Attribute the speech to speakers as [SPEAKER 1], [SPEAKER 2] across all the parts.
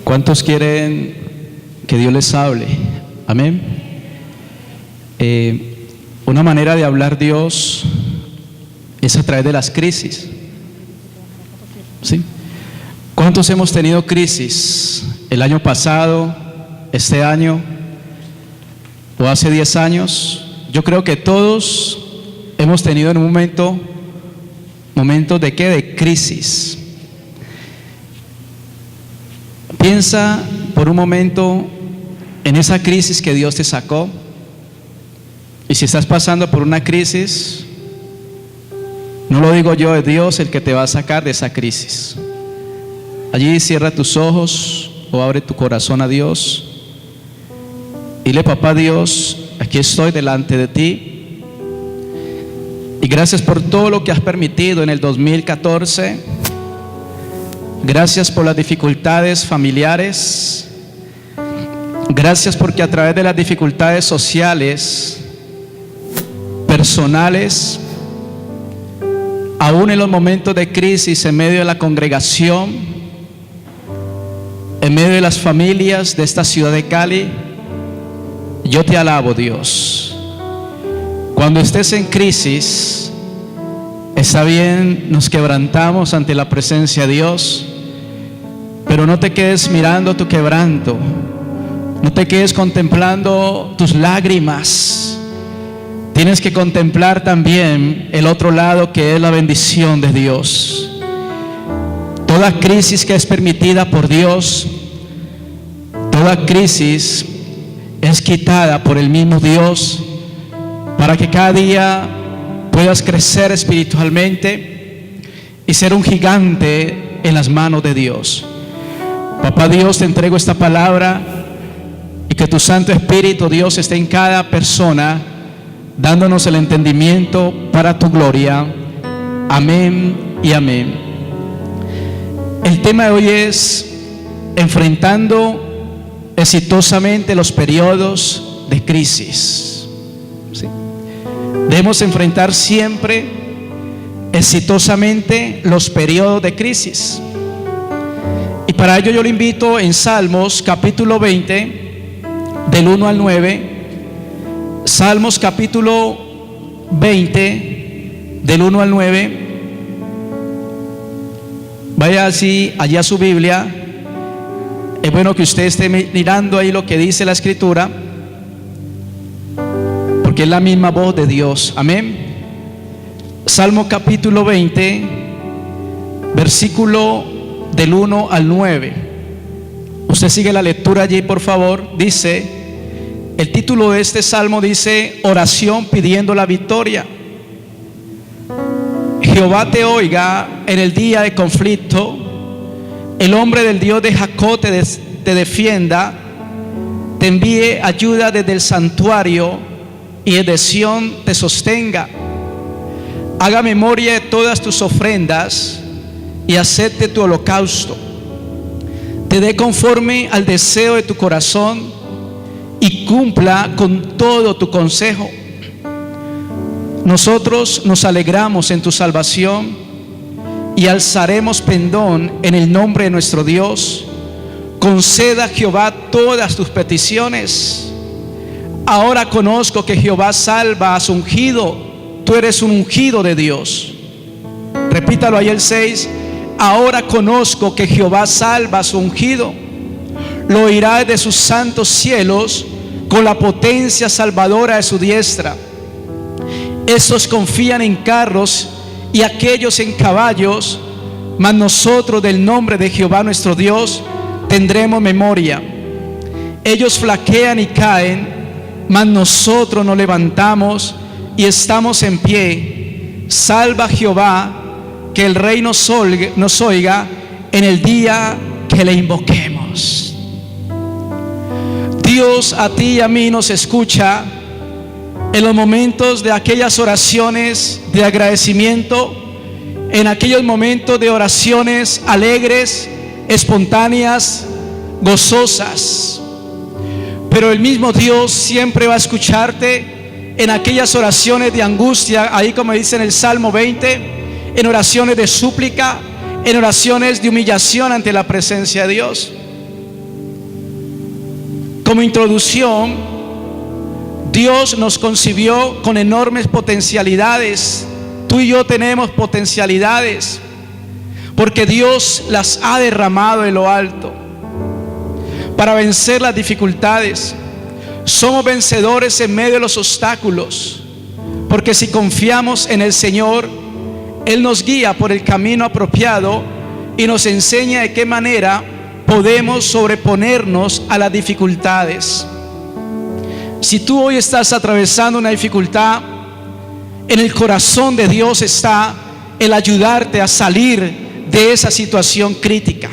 [SPEAKER 1] ¿Cuántos quieren que Dios les hable? Amén. Una manera de hablar Dios es a través de las crisis. ¿Sí? ¿Cuántos hemos tenido crisis el año pasado, este año o hace 10 años? Yo creo que todos hemos tenido en un momentos de ¿qué? De crisis. Piensa por un momento en esa crisis que Dios te sacó. Y si estás pasando por una crisis, no lo digo yo, es Dios el que te va a sacar de esa crisis. Allí cierra tus ojos o abre tu corazón a Dios. Dile: papá Dios, aquí estoy delante de ti. Y gracias por todo lo que has permitido en el 2014. Gracias por las dificultades familiares. Gracias porque a través de las dificultades sociales, personales, aún en los momentos de crisis, en medio de la congregación, en medio de las familias de esta ciudad de Cali, yo te alabo, Dios. Cuando estés en crisis, está bien, nos quebrantamos ante la presencia de Dios, pero no te quedes mirando tu quebranto, no te quedes contemplando tus lágrimas. Tienes que contemplar también el otro lado, que es la bendición de Dios. Toda crisis que es permitida por Dios, toda crisis es quitada por el mismo Dios, para que cada día puedas crecer espiritualmente y ser un gigante en las manos de Dios. Papá Dios, te entrego esta palabra, y que tu Santo Espíritu, Dios, esté en cada persona, dándonos el entendimiento para tu gloria. Amén y amén. El tema de hoy es enfrentando exitosamente los periodos de crisis. ¿Sí? Debemos enfrentar siempre exitosamente los periodos de crisis. Y para ello yo lo invito en Salmos capítulo 20, del 1 al 9. Salmos capítulo 20, del 1 al 9. Vaya así allá a su Biblia. Es bueno que usted esté mirando ahí lo que dice la Escritura, porque es la misma voz de Dios. Amén. Salmo capítulo 20, versículo del 1 al 9. Usted sigue la lectura allí, por favor. Dice, el título de este salmo dice: oración pidiendo la victoria. Jehová te oiga en el día de conflicto. El hombre del Dios de Jacob te defienda. Te envíe ayuda desde el santuario, y desde Sión te sostenga. Haga memoria de todas tus ofrendas, y acepte tu holocausto. Te dé conforme al deseo de tu corazón, y cumpla con todo tu consejo. Nosotros nos alegramos en tu salvación, y alzaremos pendón en el nombre de nuestro Dios. Conceda Jehová todas tus peticiones. Ahora conozco que Jehová salva a su ungido. Tú eres un ungido de Dios. Repítalo ahí el 6. Ahora conozco que Jehová salva a su ungido. Lo oirá de sus santos cielos, con la potencia salvadora de su diestra. Estos confían en carros y aquellos en caballos, mas nosotros del nombre de Jehová nuestro Dios tendremos memoria. Ellos flaquean y caen, mas nosotros nos levantamos y estamos en pie. Salva Jehová, que el Rey nos oiga en el día que le invoquemos. Dios a ti y a mí nos escucha en los momentos de aquellas oraciones de agradecimiento, en aquellos momentos de oraciones alegres, espontáneas, gozosas. Pero el mismo Dios siempre va a escucharte en aquellas oraciones de angustia, ahí como dice en el Salmo 20, en oraciones de súplica, en oraciones de humillación ante la presencia de Dios. Como introducción, Dios nos concibió con enormes potencialidades. Tú y yo tenemos potencialidades porque Dios las ha derramado en lo alto para vencer las dificultades. Somos vencedores en medio de los obstáculos, porque si confiamos en el Señor, Él nos guía por el camino apropiado y nos enseña de qué manera podemos sobreponernos a las dificultades. Si tú hoy estás atravesando una dificultad, en el corazón de Dios está el ayudarte a salir de esa situación crítica.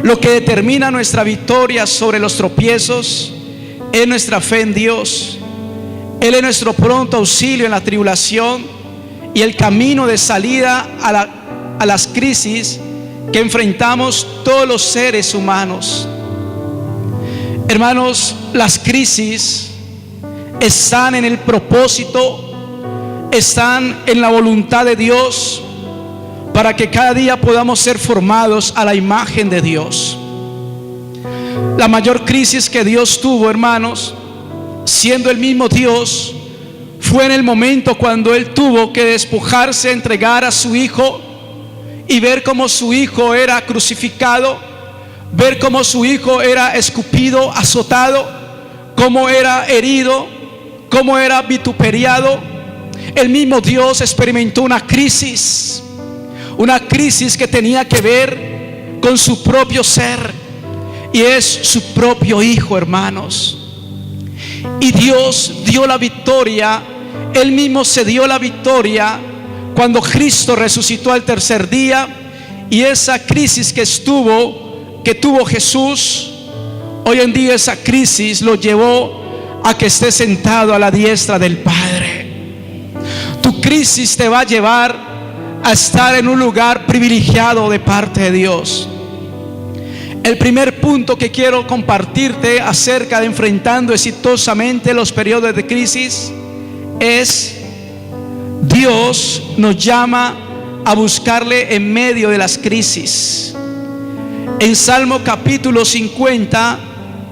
[SPEAKER 1] Lo que determina nuestra victoria sobre los tropiezos es nuestra fe en Dios. Él es nuestro pronto auxilio en la tribulación y el camino de salida a las crisis que enfrentamos todos los seres humanos. Hermanos, las crisis están en el propósito, están en la voluntad de Dios para que cada día podamos ser formados a la imagen de Dios. La mayor crisis que Dios tuvo, hermanos, siendo el mismo Dios, fue en el momento cuando Él tuvo que despojarse, entregar a su Hijo y ver cómo su Hijo era crucificado, ver cómo su Hijo era escupido, azotado, cómo era herido, cómo era vituperiado. El mismo Dios experimentó una crisis que tenía que ver con su propio ser, y es su propio Hijo, hermanos. Y Dios dio la victoria, Él mismo se dio la victoria cuando Cristo resucitó al tercer día. Y esa crisis que tuvo Jesús, hoy en día esa crisis lo llevó a que esté sentado a la diestra del Padre. Tu crisis te va a llevar a estar en un lugar privilegiado de parte de Dios. El primer punto que quiero compartirte acerca de enfrentando exitosamente los periodos de crisis es: Dios nos llama a buscarle en medio de las crisis. En Salmo capítulo 50,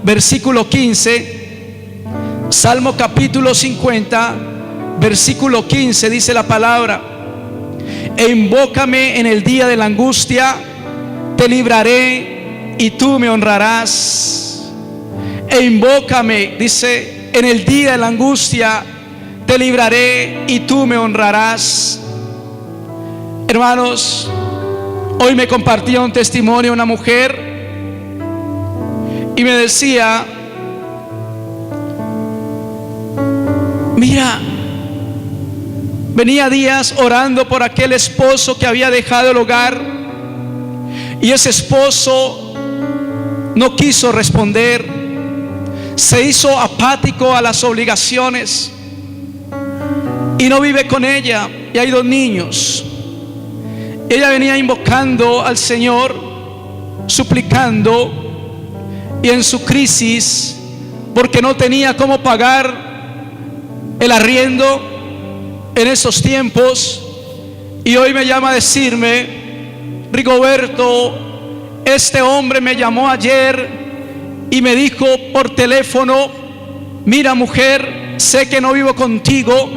[SPEAKER 1] versículo 15, Salmo capítulo 50, versículo 15, dice la palabra: invócame en el día de la angustia, te libraré y tú me honrarás. E invócame, dice, en el día de la angustia, te libraré y tú me honrarás. Hermanos, hoy me compartía un testimonio una mujer y me decía: mira, venía días orando por aquel esposo que había dejado el hogar, y ese esposo no quiso responder, se hizo apático a las obligaciones y no vive con ella, y hay 2 niños. Ella venía invocando al Señor, suplicando, y en su crisis, porque no tenía cómo pagar el arriendo en esos tiempos, y hoy me llama a decirme: Rigoberto, este hombre me llamó ayer y me dijo por teléfono: mira, mujer, sé que no vivo contigo,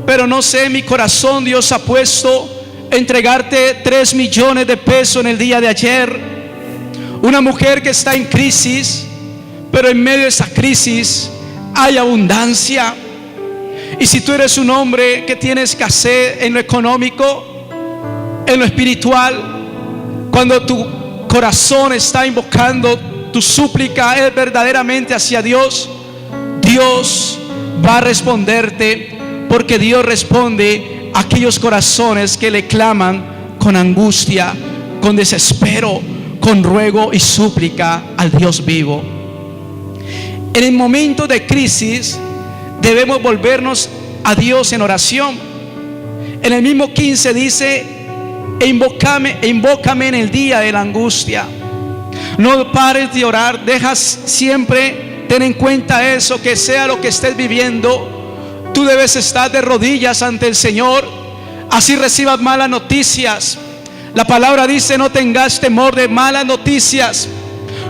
[SPEAKER 1] pero no sé, en mi corazón Dios ha puesto entregarte 3 millones de pesos en el día de ayer. Una mujer que está en crisis, pero en medio de esa crisis hay abundancia. Y si tú eres un hombre que tiene escasez en lo económico, en lo espiritual, cuando tu corazón está invocando, tu súplica es verdaderamente hacia Dios, Dios va a responderte, porque Dios responde a aquellos corazones que le claman con angustia, con desespero, con ruego y súplica al Dios vivo. En el momento de crisis debemos volvernos a Dios en oración. En el mismo 15 dice: invócame en el día de la angustia. No pares de orar, dejas siempre, ten en cuenta eso, que sea lo que estés viviendo, tú debes estar de rodillas ante el Señor, así recibas malas noticias. La palabra dice: no tengas temor de malas noticias.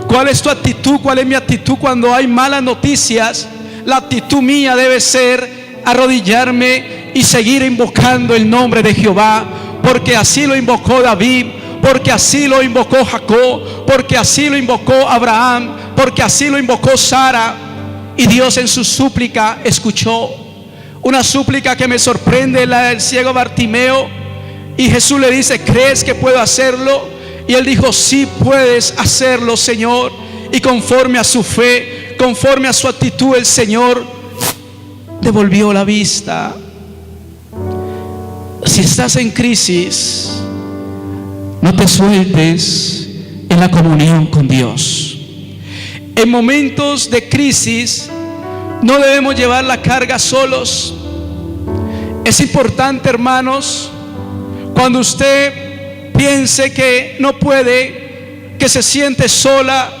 [SPEAKER 1] ¿Cuál es tu actitud? ¿Cuál es mi actitud cuando hay malas noticias? La actitud mía debe ser arrodillarme y seguir invocando el nombre de Jehová, porque así lo invocó David, porque así lo invocó Jacob, porque así lo invocó Abraham, porque así lo invocó Sara. Y Dios en su súplica escuchó. Una súplica que me sorprende, la del ciego Bartimeo. Y Jesús le dice: ¿crees que puedo hacerlo? Y él dijo: sí puedes hacerlo, Señor. Y conforme a su fe, conforme a su actitud, el Señor devolvió la vista. Si estás en crisis, no te sueltes en la comunión con Dios. En momentos de crisis no debemos llevar la carga solos. Es importante, hermanos, cuando usted piense que no puede, que se siente sola,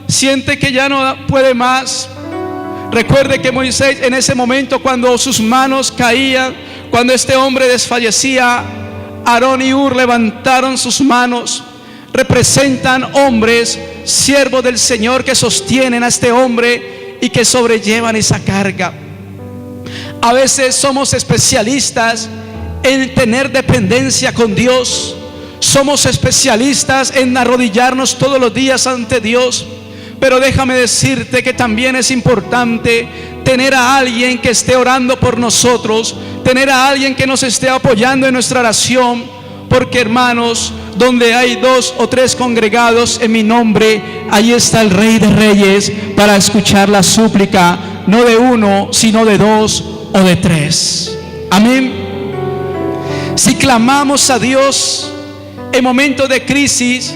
[SPEAKER 1] siente que ya no puede más, recuerde que Moisés en ese momento, cuando sus manos caían, cuando este hombre desfallecía, Aarón y Hur levantaron sus manos. Representan hombres, siervos del Señor, que sostienen a este hombre y que sobrellevan esa carga. A veces somos especialistas en tener dependencia con Dios. Somos especialistas en arrodillarnos todos los días ante Dios. Pero déjame decirte que también es importante tener a alguien que esté orando por nosotros, tener a alguien que nos esté apoyando en nuestra oración, porque, hermanos, donde hay 2 o 3 congregados en mi nombre, ahí está el Rey de Reyes para escuchar la súplica, no de 1, sino de 2 o de 3. Amén. Si clamamos a Dios en momentos de crisis,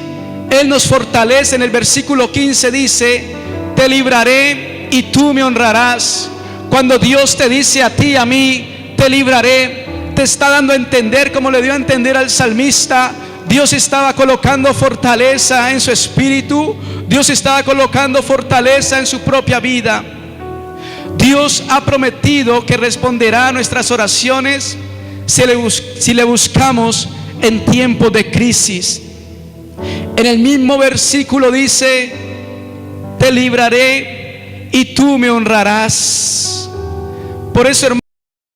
[SPEAKER 1] Él nos fortalece. En el versículo 15 dice: te libraré y tú me honrarás. Cuando Dios te dice a ti y a mí: te libraré, te está dando a entender, como le dio a entender al salmista, Dios estaba colocando fortaleza en su espíritu. Dios estaba colocando fortaleza en su propia vida. Dios ha prometido que responderá a nuestras oraciones si le buscamos en tiempos de crisis. En el mismo versículo dice: te libraré y tú me honrarás. Por eso, hermano,